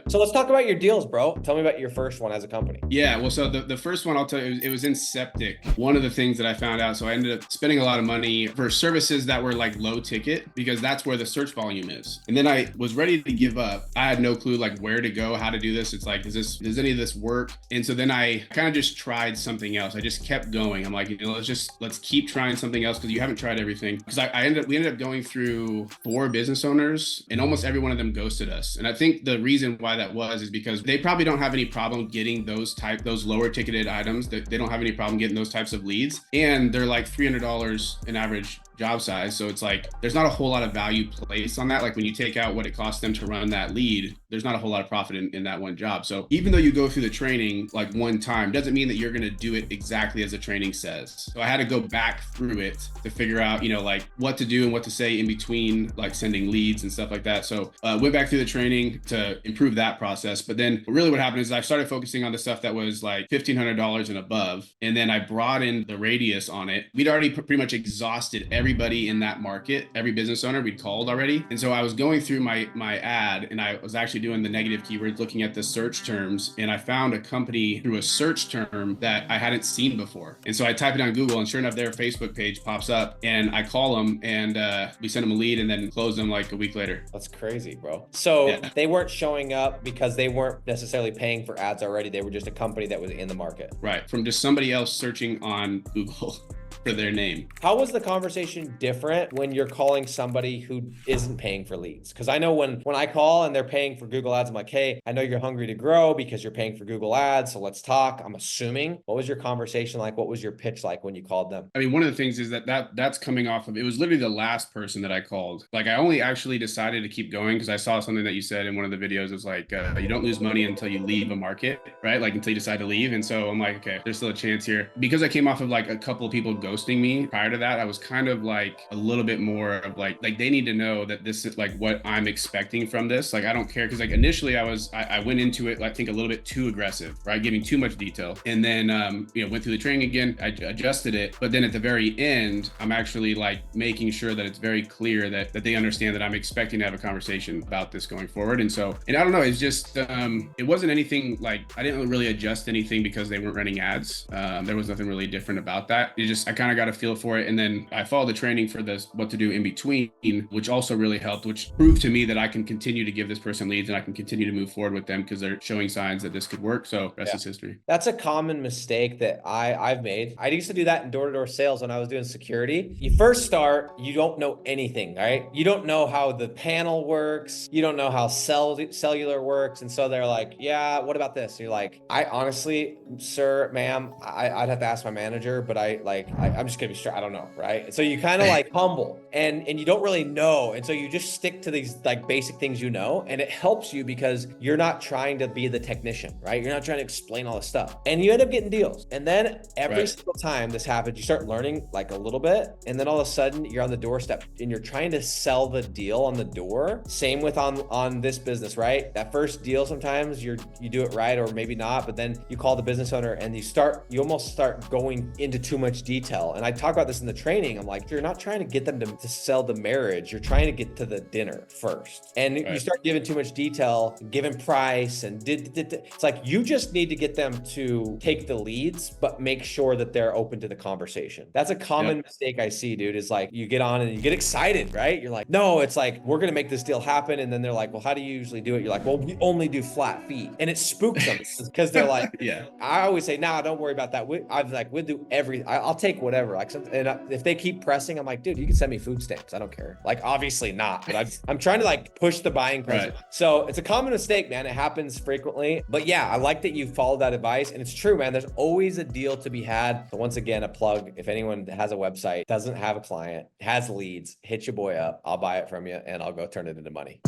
So let's talk about your deals, bro. Tell me about your first one as a company. Yeah, well, so the first one I'll tell you, it was in Septic. One of the things that I found out, so I ended up spending a lot of money for services that were like low ticket because that's where the search volume is. And then I was ready to give up. I had no clue like where to go, how to do this. It's like, does any of this work? And so then I kind of just tried something else. I just kept going. I'm like, let's keep trying something else because you haven't tried everything. Because we ended up going through 4 business owners and almost every one of them ghosted us. And I think the reason why that was is because they probably don't have any problem getting those lower ticketed items. They don't have any problem getting those types of leads. And they're like $300 an average job size. So it's like, there's not a whole lot of value placed on that. Like when you take out what it costs them to run that lead, there's not a whole lot of profit in that one job. So even though you go through the training like one time, doesn't mean that you're going to do it exactly as the training says. So I had to go back through it to figure out, like what to do and what to say in between, like sending leads and stuff like that. So went back through the training to improve that process. But then really what happened is I started focusing on the stuff that was like $1,500 and above. And then I brought in the radius on it. We'd already pretty much exhausted everybody in that market, every business owner we'd called already. And so I was going through my ad and I was actually doing the negative keywords, looking at the search terms. And I found a company through a search term that I hadn't seen before. And so I type it on Google and sure enough, their Facebook page pops up and I call them and we send them a lead and then close them like a week later. That's crazy, bro. So Yeah. They weren't showing up because they weren't necessarily paying for ads already. They were just a company that was in the market. Right. From just somebody else searching on Google for their name. How was the conversation different when you're calling somebody who isn't paying for leads? Because I know when I call and they're paying for Google ads, I'm like, hey, I know you're hungry to grow because you're paying for Google ads. So let's talk. I'm assuming. What was your conversation like? What was your pitch like when you called them? I mean, one of the things is that's coming off of, it was literally the last person that I called. Like I only actually decided to keep going because I saw something that you said in one of the videos. It's like, you don't lose money until you leave a market, right? Like until you decide to leave. And so I'm like, okay, there's still a chance here. Because I came off of like a couple of people ghosting me prior to that, I was kind of like a little bit more of like they need to know that this is like what I'm expecting from this. Like, I don't care. Cause like initially I went into it, I think a little bit too aggressive, right? Giving too much detail. And then, went through the training again, I adjusted it. But then at the very end, I'm actually like making sure that it's very clear that they understand that I'm expecting to have a conversation about this going forward. And so, and I don't know, it's just, it wasn't anything like, I didn't really adjust anything because they weren't running ads. There was nothing really different about that. It just, I kind of got a feel for it. And then I followed the training for this, what to do in between, which also really helped, which proved to me that I can continue to give this person leads and I can continue to move forward with them because they're showing signs that this could work. So rest is history. That's a common mistake that I've made. I used to do that in door-to-door sales when I was doing security. You first start, you don't know anything, right? You don't know how the panel works. You don't know how cellular works. And so they're like, yeah, what about this? And you're like, I honestly, sir, ma'am, I'd have to ask my manager, but I'm just gonna be straight. I don't know, right? So you kind of like humble and you don't really know. And so you just stick to these like basic things you know, and it helps you because you're not trying to be the technician, right? You're not trying to explain all this stuff. And you end up getting deals. And then every single time this happens, you start learning like a little bit. And then all of a sudden you're on the doorstep and you're trying to sell the deal on the door. Same with on this business, right? That first deal, sometimes you do it right, or maybe not, but then you call the business owner and you almost start going into too much detail. And I talk about this in the training. I'm like, you're not trying to get them to sell the marriage. You're trying to get to the dinner first. And you start giving too much detail, giving price and it's like, you just need to get them to take the leads, but make sure that they're open to the conversation. That's a common mistake I see, dude, is like you get on and you get excited, right? You're like, no, it's like, we're going to make this deal happen. And then they're like, well, how do you usually do it? You're like, well, we only do flat fee. And it spooks them because they're like, I always say, nah, don't worry about that. We'll do I'll take whatever. Like, and if they keep pressing, I'm like, dude, you can send me food stamps. I don't care. Like, obviously not, but I'm trying to like push the buying pressure. Right. So it's a common mistake, man. It happens frequently, but yeah, I like that you followed that advice, and it's true, man. There's always a deal to be had. So once again, a plug. If anyone has a website, doesn't have a client, has leads, hit your boy up. I'll buy it from you and I'll go turn it into money.